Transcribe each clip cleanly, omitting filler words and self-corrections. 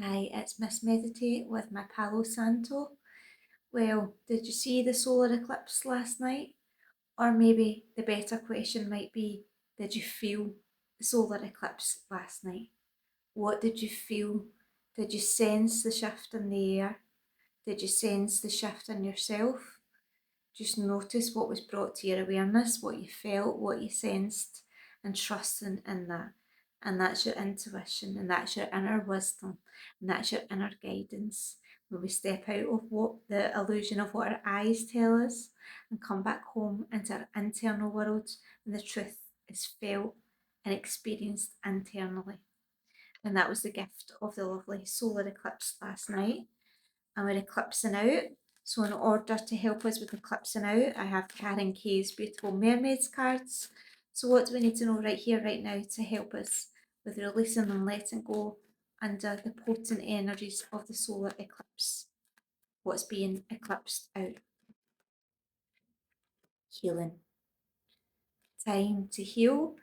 Hi, it's Miss Meditate with my Palo Santo. Well, did you see the solar eclipse last night? Or maybe the better question might be, did you feel the solar eclipse last night? What did you feel? Did you sense the shift in the air? Did you sense the shift in yourself? Just notice what was brought to your awareness, what you felt, what you sensed, and trusting in that. And that's your intuition, and that's your inner wisdom, and that's your inner guidance. Where we step out of what the illusion of what our eyes tell us and come back home into our internal world, and the truth is felt and experienced internally. And that was the gift of the lovely solar eclipse last night. And we're eclipsing out. So in order to help us with eclipsing out, I have Karen Kay's beautiful mermaids cards. So what do we need to know right here, right now to help us with releasing and letting go under the potent energies of the solar eclipse? What's being eclipsed out? Healing. Time to heal,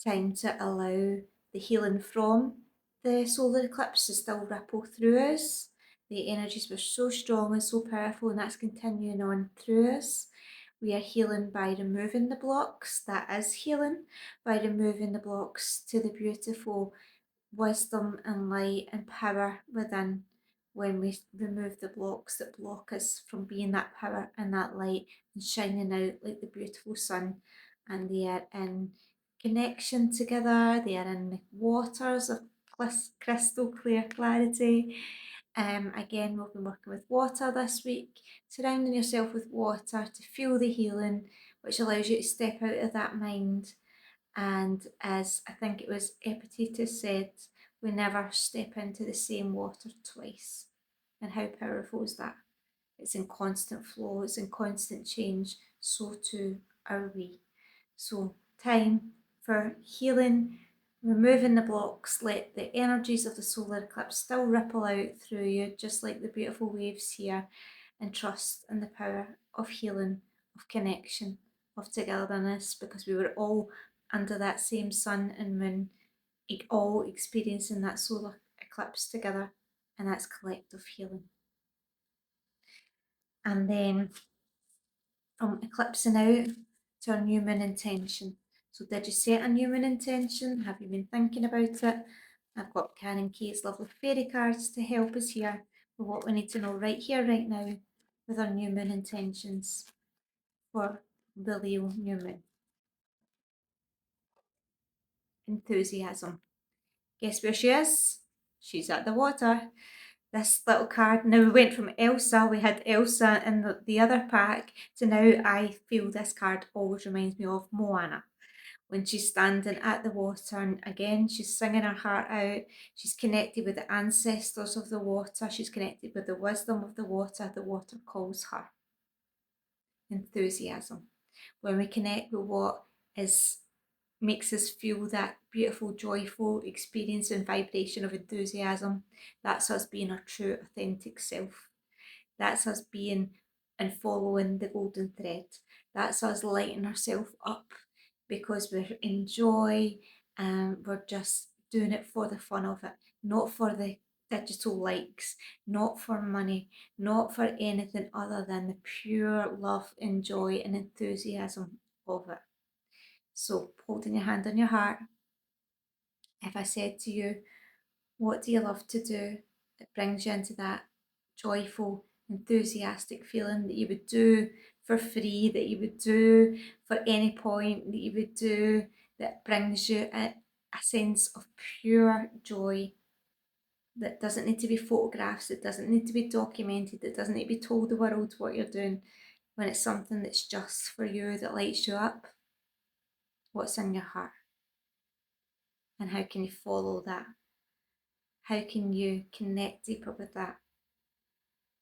time to allow the healing from the solar eclipse to still ripple through us. The energies were so strong and so powerful, and that's continuing on through us. We are healing by removing the blocks. That is healing by removing the blocks to the beautiful wisdom and light and power within. When we remove the blocks that block us from being that power and that light and shining out like the beautiful sun, and they are in connection together, they are in the waters of crystal clear clarity. Again, we've been working with water this week, surrounding yourself with water to feel the healing, which allows you to step out of that mind. And as I think it was Epictetus said, we never step into the same water twice. And how powerful is that? It's in constant flow, it's in constant change, so too are we. So, time for healing, removing the blocks, let the energies of the solar eclipse still ripple out through you, just like the beautiful waves here, and trust in the power of healing, of connection, of togetherness, because we were all under that same sun and moon, all experiencing that solar eclipse together, and that's collective healing. And then from eclipsing out to our new moon intention. So did you set a new moon intention? Have you been thinking about it? I've got Karen Kay's lovely fairy cards to help us here with what we need to know right here, right now, with our new moon intentions for the Leo new moon. Enthusiasm. Guess where she is? She's at the water. This little card, now we went from Elsa, we had Elsa in the other pack, to now I feel this card always reminds me of Moana. When she's standing at the water, and again she's singing her heart out, she's connected with the ancestors of the water, she's connected with the wisdom of the water calls her. Enthusiasm. When we connect with what is makes us feel that beautiful, joyful experience and vibration of enthusiasm, that's us being our true, authentic self. That's us being and following the golden thread. That's us lighting ourselves up because we're in joy and we're just doing it for the fun of it, not for the digital likes, not for money, not for anything other than the pure love and joy and enthusiasm of it. So, holding your hand on your heart, if I said to you, what do you love to do that brings you into that joyful, enthusiastic feeling that you would do for free, that you would do for any point, that you would do that brings you a sense of pure joy that doesn't need to be photographs, it doesn't need to be documented, it doesn't need to be told the world what you're doing, when it's something that's just for you that lights you up? What's in your heart? And how can you follow that? How can you connect deeper with that?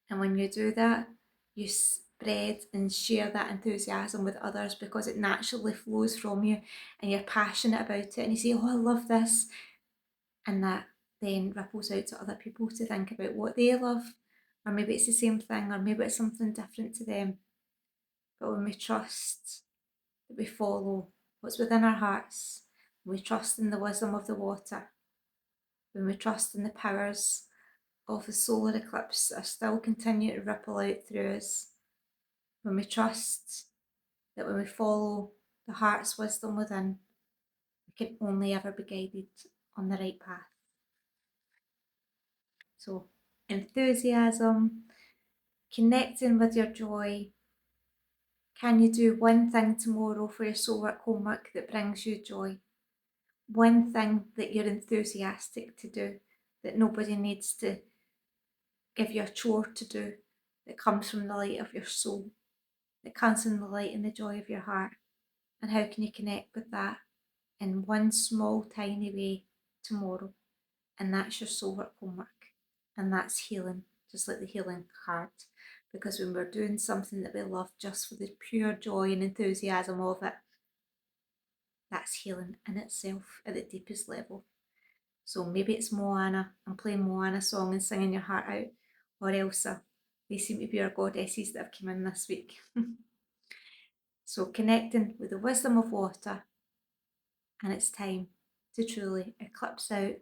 And when you do that, you spread and share that enthusiasm with others because it naturally flows from you and you're passionate about it and you say, oh, I love this. And that then ripples out to other people to think about what they love. Or maybe it's the same thing, or maybe it's something different to them. But when we trust that we follow what's within our hearts, when we trust in the wisdom of the water, when we trust in the powers of the solar eclipse are still continuing to ripple out through us when we trust that when we follow the heart's wisdom within, we can only ever be guided on the right path. So, enthusiasm, connecting with your joy. Can you do one thing tomorrow for your soul homework that brings you joy? One thing that you're enthusiastic to do, that nobody needs to give you a chore to do, that comes from the light of your soul, that comes from the light and the joy of your heart. And how can you connect with that in one small tiny way tomorrow? And that's your soul work homework. And that's healing, just like the healing heart. Because when we're doing something that we love just for the pure joy and enthusiasm of it, that's healing in itself at the deepest level. So maybe it's Moana and playing Moana song and singing your heart out, or Elsa. They seem to be our goddesses that have come in this week. So connecting with the wisdom of water, and it's time to truly eclipse out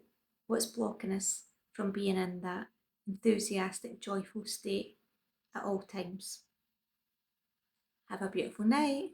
what's blocking us from being in that enthusiastic, joyful state at all times. Have a beautiful night.